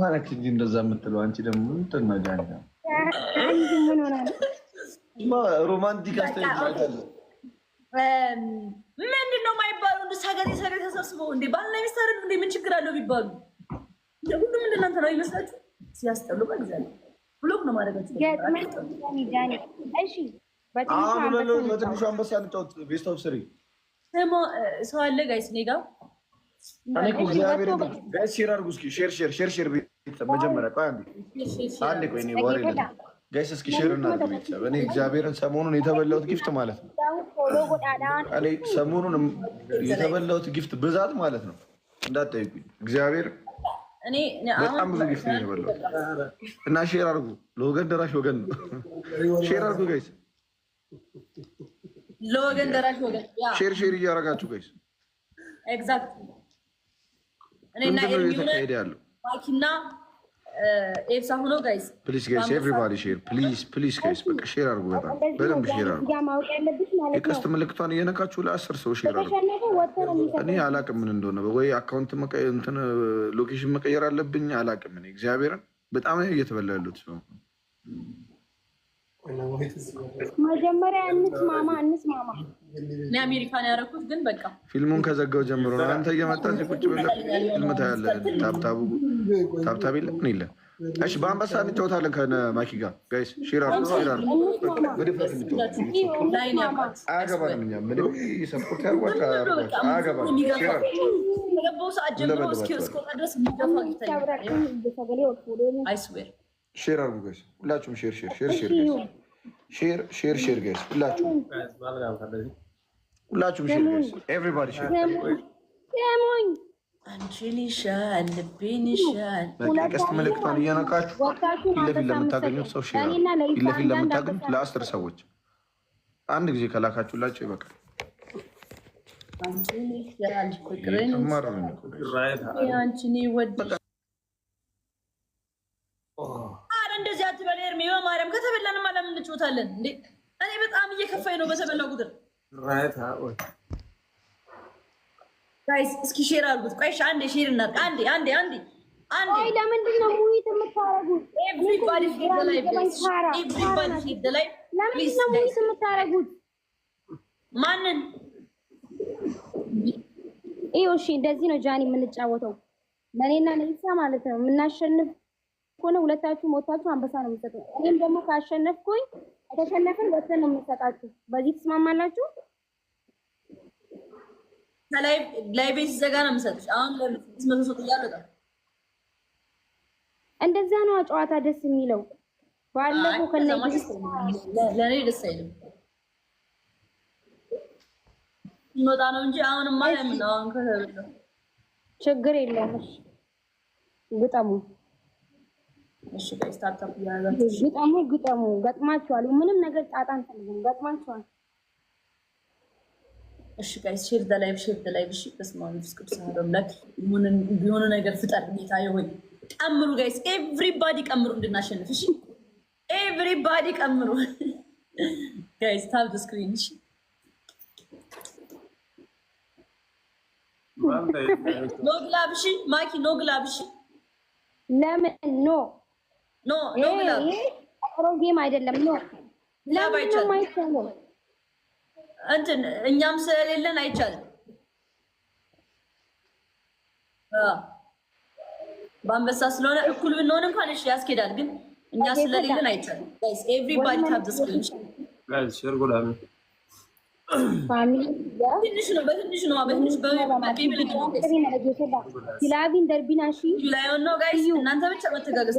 ማለት እንጂ እንደዛ የምትለው አንቺ ደግሞ እንትን ነው ጃኒ ሮማንቲክ አስተያየት ምንድን ነው የማይባለው? እንደ ሰገጤ ተሰብስበው እንደ ባልና ሚስት አይደል እንደ ምን ችግር አለው ቢባሉ ሁሉም እንደናንተ ነው ይመስላችሁ? ሲያስጠሉ በእግዚአብሔር ብሎክ ነው ማድረጋችሁ። በትንሹ አንበሳ እንጫወት። ቤስት ኦፍ ስሪ ሰው አለ ጋይስ እኔ ጋር እግዚአብሔር ጋይስ ሼር አድርጉ እስኪ ሼር መጀመሪያ ቆይ አንዴ ቆይ እኔ ወሬ ጋይስ እስኪ ሼር እናድርግ ቤተሰብ። እኔ እግዚአብሔርን ሰሞኑን የተበላሁት ጊፍት ማለት ነው እኔ ሰሞኑን የተበላሁት ጊፍት ብዛት ማለት ነው እንዳትጠይቁኝ እግዚአብሔር በጣም ብዙ ጊፍት ነው የተበላሁት እና ሼር አድርጉ። ለወገን ደራሽ ወገን ነው። ሼር አድርጉ ጋይስ ለወገን ደራሽ ወገን ሼር እያደረጋችሁ ጋይስ ኤግዛክት እኔና እየተካሄደ ያለው ማኪና ኤፍሳ ሆኖ ጋይስ ፕሊዝ ጋይስ ኤቭሪባዲ ሼር ፕሊዝ ጋይስ በቃ ሼር አድርጉ። በጣም በደንብ ሼር አድርጉ። የቀስት ምልክቷን እየነካችሁ ለ10 ሰው ሼር አድርጉ። እኔ አላቅም ምን እንደሆነ ወይ አካውንት እንትን ሎኬሽን መቀየር አለብኝ አላቅም። እኔ እግዚአብሔርን በጣም እየተበላ ያሉት ሰው መጀመሪያ እንስማማ እኔ አሜሪካን ያደረኩት ግን በቃ ፊልሙን ከዘጋው ጀምሮ ነው። አንተ እየመጣህ ቁጭ ብለህ ፊልም ታያለህ። ታብታብ የለ ምን የለ። እሺ በአንበሳ እንጫወታለን ከማኪ ጋር ጋይስ ሼር አድርጉ። በድፍረት እንጫወት አያገባንም። እኛ ምንም ሰፖርት ያርጓቸው አያገባንም። ሼር አድርጉ። ሼር አድርጉ ጋይስ ሁላችሁም ሼር ጋይስ ሁላችሁም ሼር ጋይስ ኤቭሪባዲ ሼር አንቺን ይሻል ልቤን ይሻል። ቀስት ምልክቷን እየነካችሁ ፊት ለፊት ለምታገኙት ሰው ሼር ፊት ለፊት ለምታገኙት ለ10 ሰዎች አንድ ጊዜ ከላካችሁላቸው ይበቃል። አንቺን ይሻል ፍቅርን አንቺን ይወድ እንደዚህ አትበል ኤርሚ በማርያም ከተበላንማ ለምን እንጫወታለን እንዴ? እኔ በጣም እየከፋኝ ነው በተበላው ቁጥር። ጋይስ እስኪ ሼር አድርጉት። ቆይ አንዴ ሼር እናድርግ። አንዴ አይ ለምንድን ነው ሙይት የምታረጉት? ኤቭሪባዲ ሼር ዘ ላይቭ ለምንድን ነው ሙይት የምታረጉት? ማንን እሺ እንደዚህ ነው ጃኒ የምንጫወተው ለኔና ለኢሳ ማለት ነው። የምናሸንፍ ከሆነ ሁለታችሁ ሞታችሁ አንበሳ ነው የምትሰጡት። እኔም ደግሞ ካሸነፍኩኝ ከተሸነፍን ወተን ነው የምንሰጣችሁ። በዚህ ትስማማላችሁ? ላይ ቤት ዘጋ ነው የምሰጥሽ። አሁን ለምን ሰው ያለጣ እንደዛ ነው ጨዋታ ደስ የሚለው። ባለፈው ከነዚህ ለኔ ደስ አይልም ሞታ ነው እንጂ አሁንማ ለምን አሁን ከተበለው ችግር የለም። እሺ ግጠሙ። እሺ ጋይስ ታፕታፕ ያላችሁ ግጠሙ ገጥማችኋል። ምንም ነገር ጣጣን ፈልጉም ገጥማችኋል። እሺ ጋይስ ሼር ዘ ላይቭ እሺ በስመ አብ ወመንፈስ ቅዱስ አሐዱ አምላክ የሆነ ነገር ፍጠር ጌታ ይሁን። ቀምሩ ጋይስ ኤቭሪባዲ ቀምሩ እንድናሸንፍ። እሺ ኤቭሪባዲ ቀምሩ ጋይስ ታፕ ዘ ስክሪን። እሺ ኖ ግላብ። እሺ ማኪ ኖ ግላብ። እሺ ለምን ኖ ግላብ? ጌም አይደለም። ኖ ግላብ አይቻልም። እንትን እኛም ስለሌለን አይቻልም። በአንበሳ ስለሆነ እኩል ብንሆን እንኳን እሺ ያስኬዳል፣ ግን እኛ ስለሌለን አይቻልም። ጋይስ ኤቭሪባዲ ታፕ ዘ ስክሪን ጋይስ ሼር ጎዳሚ ፋሚሊ በትንሽ ነው በቤብል ነው ግላቢን ደርቢና እሺ ላይሆን ነው ጋይስ። እናንተ ብቻ መተጋገዝ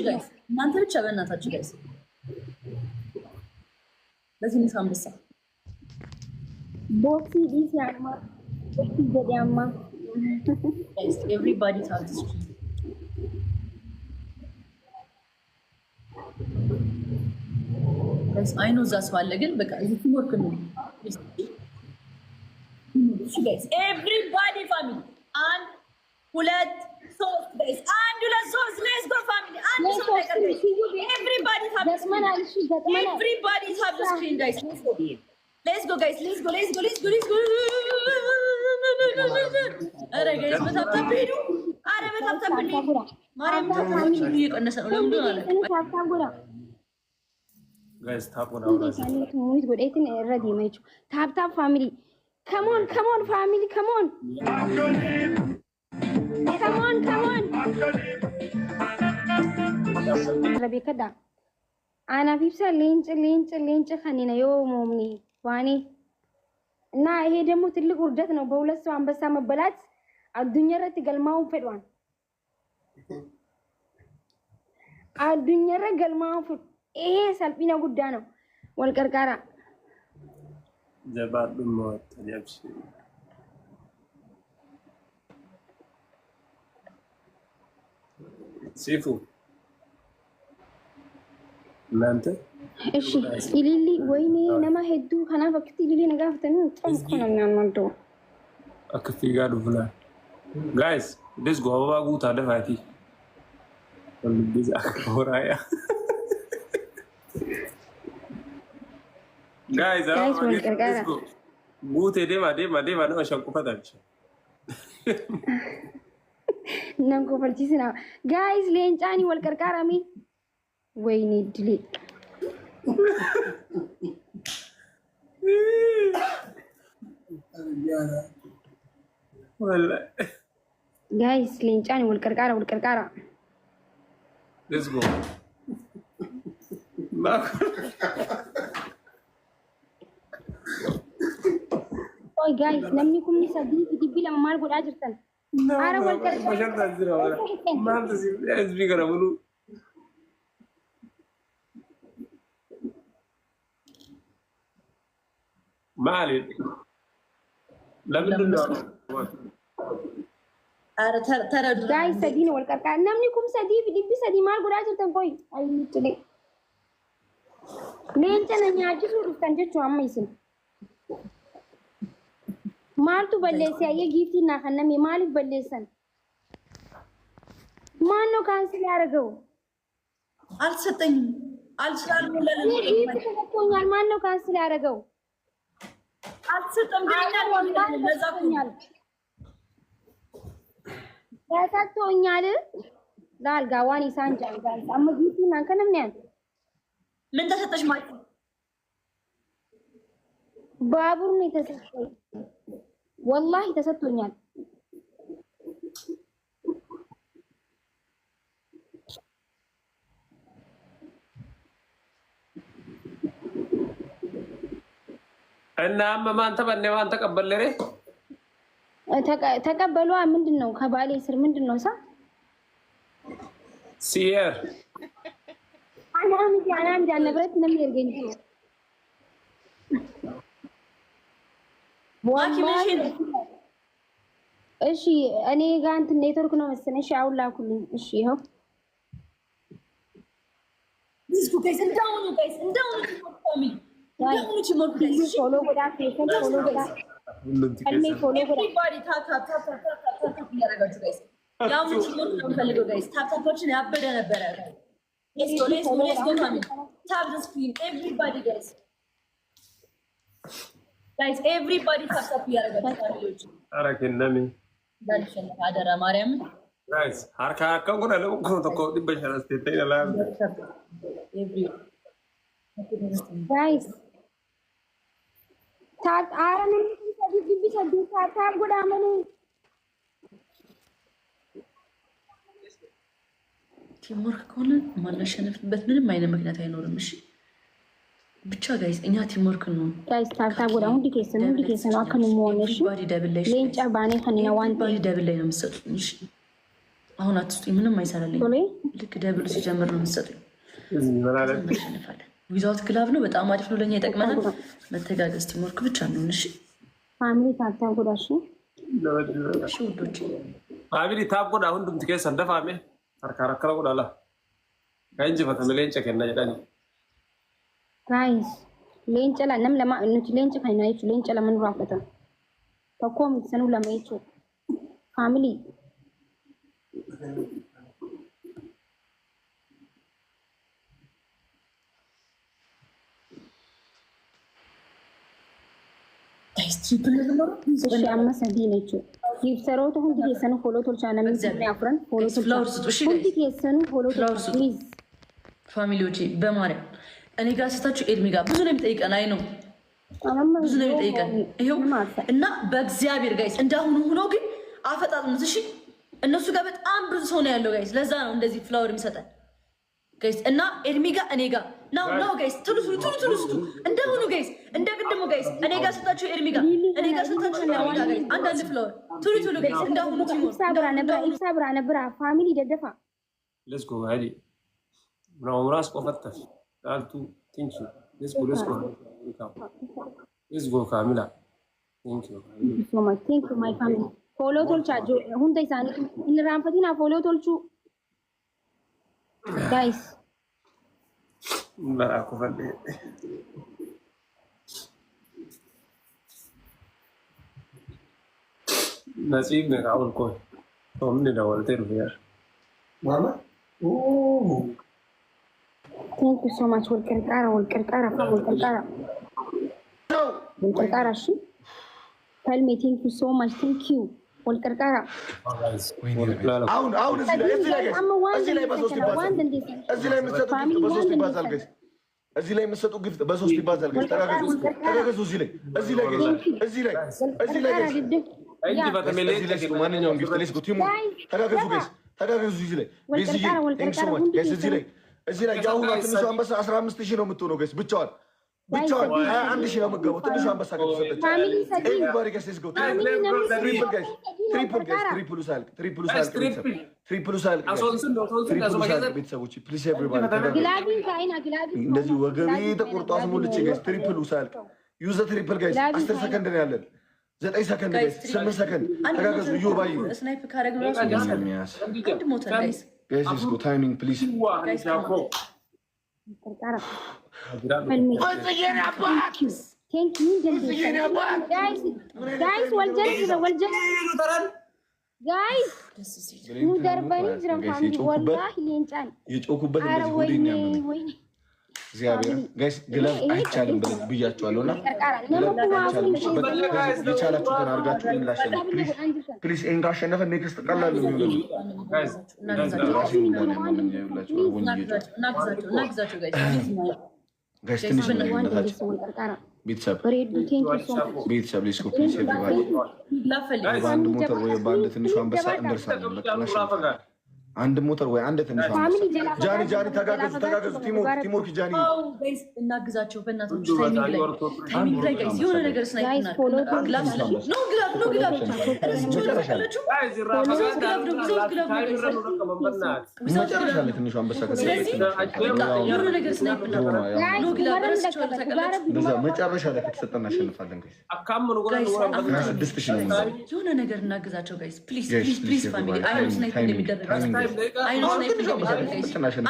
ጋይስ፣ እናንተ ብቻ በእናታችሁ ጋይስ። በትንሽ አንበሳ ቦክሲ ዲስ ያማ ቦክሲ ገዳማ ጋይስ ኤቭሪባዲ ታፕ ዘ ስክሪን ጋይስ። አይ ኖ እዛ ሰው አለ ግን በቃ እዚህ ወርክ ነው። እሺ ጋይስ ኤቭሪባዲ ፋሚሊ 1 2 3 ጋይስ 1 2 3 ሌትስ ጎ ፋሚሊ። አንድ ሰው ነገር ኤቭሪባዲ ታፕ ኤቭሪባዲ ታፕ ዘ ስክሪን ጋይስ። ሌትስ ጎ ጋይስ ሌትስ ጎ። አረ ጋይስ በታፕታፕ ሄዱ። አረ Guys, tap on Tap family. Come on, family, come on. Rabi kada. Ana fifsa leenca kanina yoo moomni waani. Na ይሄ ደግሞ ትልቅ ውርደት ነው። በሁለት ሰው አንበሳ መበላት አዱኛ ረት ገልማውን ፈድዋን አዱኛ ረት ገልማውን ፈድ ይሄ ሰልፊና ጉዳ ነው። ወልቀርቃራ ዘባዱ ሞት ያብሽ ሲፉ እናንተ እሺ ኢሊሊ ወይኔ ነማ ሄዱ ከና ፈክቲ ኢሊሊ ነጋፍተን ጥምኩ ነው የሚያመንደው አክፊ ጋር ዱላ ጋይስ ሌትስ ጎ አበባ ጉታ ደፋቲ ወልዲዛ ወራያ ጋይስ ሌትስ ጎ ጉቴ ደማ ነው ሸንቁፈታ ብቻ ነንኮ ፈርቲስና ጋይስ ሌንጫኒ ወልቀርቃራሚ ወይኔ ድሌ والله جايز لينجاني والقرقارة let's go ما اوي جايز نمنيكم نسدي في دبي لما ما نقول اجرتن ارا والقرقارة ما شاء الله ما انت اسبي كرملو ما عليك لمن جاي سديني والقرقارة نمنيكم سدي في دبي سدي ما نقول اجرتن كوي اي تلي لينجانا نياجي رستان جچو اما يسن مالتو بلسي اي گيفتي نا خنمي مالك بلسن ማነው ካንስል ያደረገው? አልሰጠኝም አልቻልኩለለም። ተሰጥቶኛል። ማነው ካንስል ያደረገው? አልሰጠም ብለኛል። ለዛኩኛል ተሰጥቶኛል። ላልጋዋን ይሳንጃን ጋር አመጊቲና ከነምያን ምን ተሰጠሽ ማለት ባቡር ነው የተሰጠኝ። ወላሂ ተሰጥቶኛል። እና ማን ተበነ ማን ተቀበለረ ተቀበሏ ምንድነው? ከባሌ ስር ምንድነው? ሳ ሲየር አናም ጃነበረት ነው የሚርገኝ እሺ እኔ ጋር እንትን ኔትወርክ ነው መሰለኝ። እሺ አሁን ላኩልኝ። እሺ ይኸው ዲስኩ ጋይስ እንዳውኑ ኮሚ እንዳውኑ ችሞር ጋይስ ፎሎ ጎዳ ፌሰን ፎሎ ጎዳ አልሜ ፎሎ ጎዳ ኤቭሪባዲ ታፕ ያረጋችሁ ጋይስ ያውኑ ችሞር ነው ፈልገው ጋይስ ታፕታፖችን ያበደ ነበረ ሌትስ ጎ ኮሚ ታፕ ዘ ስክሪን ኤቭሪባዲ ጋይስ ኤቭሪባዲ ታፕ ያረጋችሁ ፋሚሊዎች አረከነሚ ዳልሽን አደራ ማርያም ጋይስ ሃርካ ከንጉና ለቁ ተቆ ዲበሻላስ ተይላ ኤቭሪ ጋይስ ታፕ አረምን ዲቢ ሰዲ ታፕ ጎዳ ማኔ ቲምወርክ ከሆነ ማናሸነፍበት ምንም አይነት ምክንያት አይኖርም። እሺ ብቻ ጋይስ እኛ ቲምወርክ ነው ጋይስ ታፕ ጎዳ ሁንዲ ኬሰን አከኑ ሞነሽ ሌንጫ ባኔ ከኒና ዋን ባዲ ደብል ላይ ነው የምትሰጡኝ። እሺ አሁን አትስጡኝ፣ ምንም አይሰራልኝ። ልክ ደብሉ ሲጀምር ነው የምትሰጡኝ። እናሸንፋለን። ዊዛውት ግላብ ነው በጣም አሪፍ ነው፣ ለኛ ይጠቅመናል። መተጋገዝ ቲምወርክ ብቻ ነው። እሺ ፋሚሊ ታፕ ጎዳ እሺ ውዶች ፋሚሊ ታፕ ጎዳ ሁንዱም ትከሰን ደፋሜ harkarakala godhala kanji fatame leenca kenna jedhani guys leenca la nam lama nuti leenca kana yichu leenca la man rafatan tokko mitsanu lama yichu family guys triple no amma sadi nechu ይፍሰረው ሁንዲ የሰኑ ፎሎ ቶልቻና ምን ያፍረን ፎሎ ቶልቻ ሁንዲ የሰኑ ፎሎ ቶልቻ ፕሊዝ ፋሚሊዎቼ በማርያም እኔ ጋር ስታችሁ ኤድሚ ጋር ብዙ ነው የሚጠይቀን። አይ ነው ብዙ ነው የሚጠይቀን። ይሄው እና በእግዚአብሔር ጋይስ እንዳሁኑ ሆኖ ግን አፈጣጥሙት። እሺ እነሱ ጋር በጣም ብዙ ሰው ነው ያለው ጋይስ። ለዛ ነው እንደዚህ ፍላወር የሚሰጠን ጋይስ። እና ኤድሚ ጋር እኔ ጋር ነው ጋይስ። ቱሉ እንዳሁኑ ጋይስ፣ እንደቅድሙ ጋይስ። እኔ ጋር ስታችሁ ኤድሚ ጋር፣ እኔ ጋር ስታችሁ ኤድሚ ጋር ጋይስ። አንዳንድ ፍላወር ቱሉ ጋይስ። እንዳሁኑ sabra nebra family ደደፋ let's go hadi ነው ራስ ቆፈተሽ ቃልቱ ቲንኪ let's go ካሚላ thank you so much thank you my family follow tolcha jo hunde isani in rampatina follow tolchu guys bara ko fadde nasib ne raul ko हमने डबलते रुपया मामा oh thank you so much والكركاره እሺ tell me thank you so much thank you والكركاره አሁን እዚህ ላይ በሶስት ይባዛል። እዚህ ላይ የምትሰጡ ግፍት በሶስት ይባዛል ጋይስ። እዚህ ላይ የምትሰጡ ግፍት በሶስት ይባዛል ጋይስ። ተጋገዙ። እዚህ ላይ ጋይስ ማንኛውም ግፍት ሌስ ቲሙ ተጋገዙ ጋይስ። እዚህ ላይ ቤዝዬ ቴንክ ሶ ማች ጋይስ። እዚህ ላይ የአሁኗ ትንሿ አንበሳ 15000 ነው የምትሆነው ጋይስ። ብቻዋን 21,000 ነው የምትገባው። ትንሿ አንበሳ ከተሰጠች ኤቭሪባዲ ጋይስ ሌትስ ጎ ትሪፕሉ ሳልቅ ቤተሰቦች ፕሊዝ ኤቭሪባዲ እንደዚህ ወገቤ ተቆርጦ አስሞልቼ ጋይስ ትሪፕሉ ሳልቅ ዩዘ ትሪፕል ጋይስ 10 ሰከንድ ነው ያለን 9 ሰከንድ ጋይስ 8 ሰከንድ ተጋገዙ። ዮባይ ስናይፕ ካረግ ነው አንድ ሞተር ጋይስ guys let's go timing please thank you guys guys ሙደርበኒ ዝረም ፋሚሊ ወላሂ ሊንጫን የጮኩበት እንደዚህ ሁሉ ይኛም እግዚአብሔር ጋይስ ግላብ አይቻልም ብያችኋለሁና የቻላችሁትን አድርጋችሁ እንላሸነፍ ፕሊዝ ኤንጋ አሸነፈ ኔክስት ቀላል ነው የሚሆነው ጋይስ ትንሽ ቤተሰብ ሊስኮ ፕሊዝ ኤቭሪባዲ በአንድ ሞተር ወይ በአንድ ትንሿ አንበሳ እንደርሳለን። አንድ ሞተር ወይ አንድ ትንሽ ጃኒ ተጋገዙ። ቲሞርክ ጃኒ እናግዛቸው በእናቶች ታይሚንግ ላይ ጋይስ የሆነ ነገር ስናይፕ መጨረሻ ላይ ትንሿ አንበሳ መጨረሻ ላይ ከተሰጠን እናሸንፋለን ጋይስ። 26,000 ነው የሆነ ነገር እናግዛቸው ጋይስ ፕሊዝ ፋሚሊ አይ ነው ስናይፕ እንደሚደረግ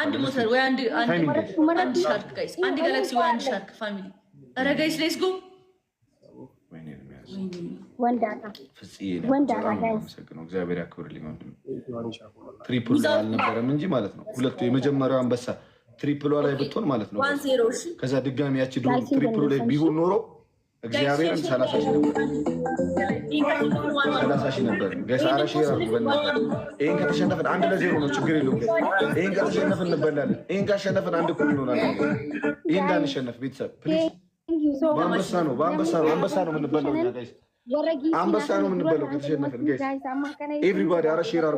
አንድ ሞተር ወይ አንድ ሻርክ ጋይስ፣ አንድ ጋላክሲ ወይ አንድ ሻርክ ፋሚሊ። ኧረ ጋይስ ሌትስ ጎ እግዚአብሔር ያክብርልኝ። ትሪፕል አልነበረም እንጂ ማለት ነው። ሁለቱ የመጀመሪያው አንበሳ ትሪፕሏ ላይ ብትሆን ማለት ነው። ከዛ ድጋሚ ያቺ ዶሮ ትሪፕሉ ላይ ቢሆን ኖሮ እግዚአብሔርን 30,000 ነበር ጋይስ። አራሽ ይራሩ በእናትህ ይሄን ከተሸነፈን 1-0 ነው፣ ችግር የለውም። ይሄን ከተሸነፈን እንበላለን። ይሄን ካሸነፈን አንድ እኩል እንሆናለን። ይሄን እንዳንሸነፍ ቤተሰብ ፕሊዝ። በአንበሳ ነው የምንበላው እኛ ጋይስ፣ አንበሳ ነው የምንበላው ከተሸነፈን ጋይስ። ኤቭሪባዲ አራሽ ይራሩ።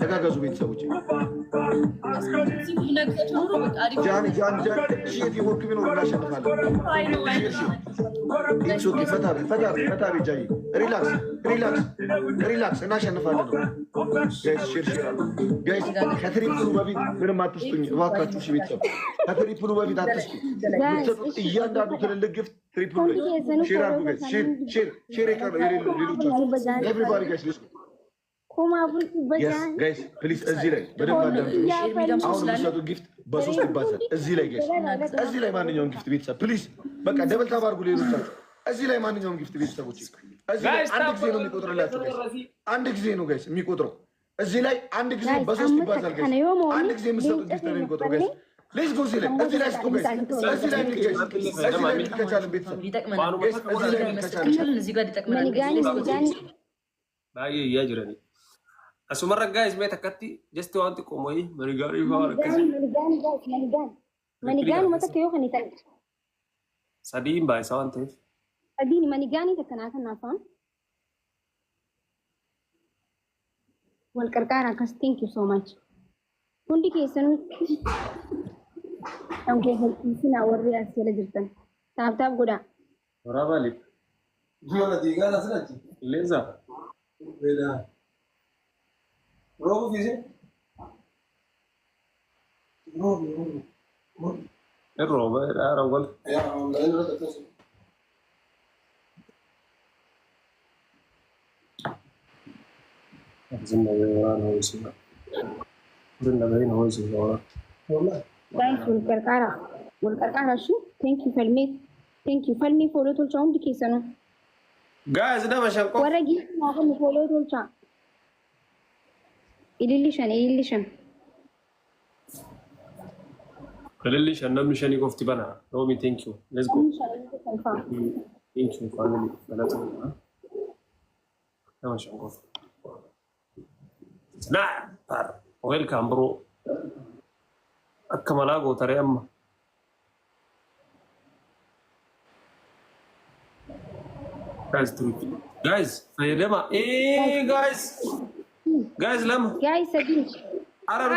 ተጋገዙ ቤተሰቦች። ጃኒ ቲሞርክ ቢኖር እናሸንፋለን። ፈታ ቤጃዬ ሪላክስ እናሸንፋለን ነው ጋይስ። ከትሪፕሉ በፊት ምንም አትስጡኝ እባካችሁ እሺ ቤተሰብ። ከትሪፕሉ በፊት አትስጡ። የምትሰጡት እያንዳንዱ ትልልቅ ግፍት ትሪፕሉ ላይ ሼር አድርጉ ጋይስ። ሼር የቀረው ሌሎች ኤቭሪባዲ ጋይስ ጋይስ ፕሊዝ እዚህ ላይ በደንብ አዳምጡ። አሁን የሚሰጡት ጊፍት በ3 ይባዛል። እዚህ ላይ ጋይስ እዚህ ላይ ማንኛውም ጊፍት ቤተሰብ ፕሊዝ በቃ ደብል ታባርጉ። ሌሎቻችሁ እዚህ ላይ ማንኛውም ጊፍት ቤተሰቦች እዚህ ላይ አንድ ጊዜ ነው የሚቆጥርላችሁ ጋይስ። አንድ ጊዜ ነው ጋይስ የሚቆጥረው። እዚህ ላይ አንድ ጊዜ በ3 ይባዛል ጋይስ። አንድ ጊዜ የምትሰጡት ጊፍት ነው የሚቆጥረው ጋይስ። ሌትስ ጎ እዚህ ላይ ስጡ ጋይስ። እዚህ ላይ ከቻለን ቤተሰብ ጋይስ እዚህ ላይ ከቻለን باي يا جراني اسمر رجع اسمه تكتي جست وانت قومي مريغاري منيغان متى كيو خني تل سدين باي سوانت سدين منيغاني تكنا نافان والكركارا كاس ثانك يو سو ماتش كنتي كيسن أوكي هلسنا وري أسئلة جدا تاب غدا برافو عليك ما تيجي أنا سنتي ليزا بلا روبو فيزي روبو الروبا لا روبا يا الله أنا رحت أتصل زين بيان هو يسمع زين بيان هو يسمع والله guys والكركارا شو thank you فلمي فولو تلشا عندي كيسانو جايز ده مش هنقف ورقي ما هم فولو تلشا إليشان خليلي شنم نشاني قفتي بنا رومي ثانك يو ليتس جو ثانك يو فاميلي بلاتنا ده مش هنقف نعم ويلكم برو أكمل أقول ترى أما guys فيلما إيه guys لما guys سدين عرب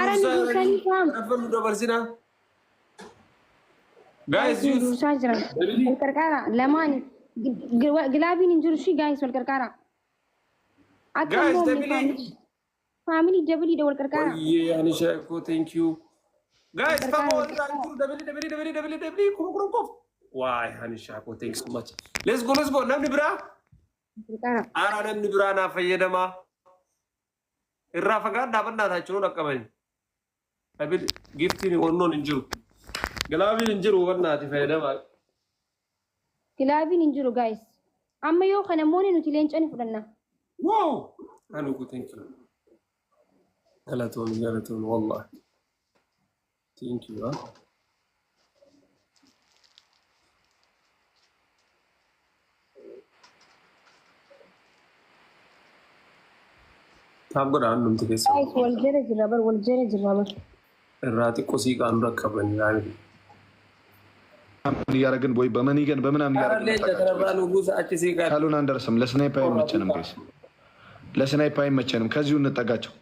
نفهم دبر زنا guys يوسف والكركارا لماني قلابي ننجر شي guys والكركارا guys فاميلي دبلي ده والكركارا يعني شايفكو thank you guys دبلي كم واي هاني شايفكو thanks so much let's go نمني برا أنا نمني برا أنا فيدا ما الرافقات دابنا تاجرون أكمل أبي giftini ونون ننجرو قلابي ننجرو ورنا تفيدا ما قلابي ننجرو guys أما يو خنموني نتلين أنا فرنا واو أنا أقول thank you غلطون والله thank you تابعوا عنهم تكسر والجرج الرابر الراتي قصي كان ركبني يعني ያረግን ወይ በመኒገን በመናም ያረግን ካሉን አንደርስም ለስናይፐር አይመቸንም ጋይስ ለስናይፐር አይመቸንም ከዚሁ እንጠጋቸው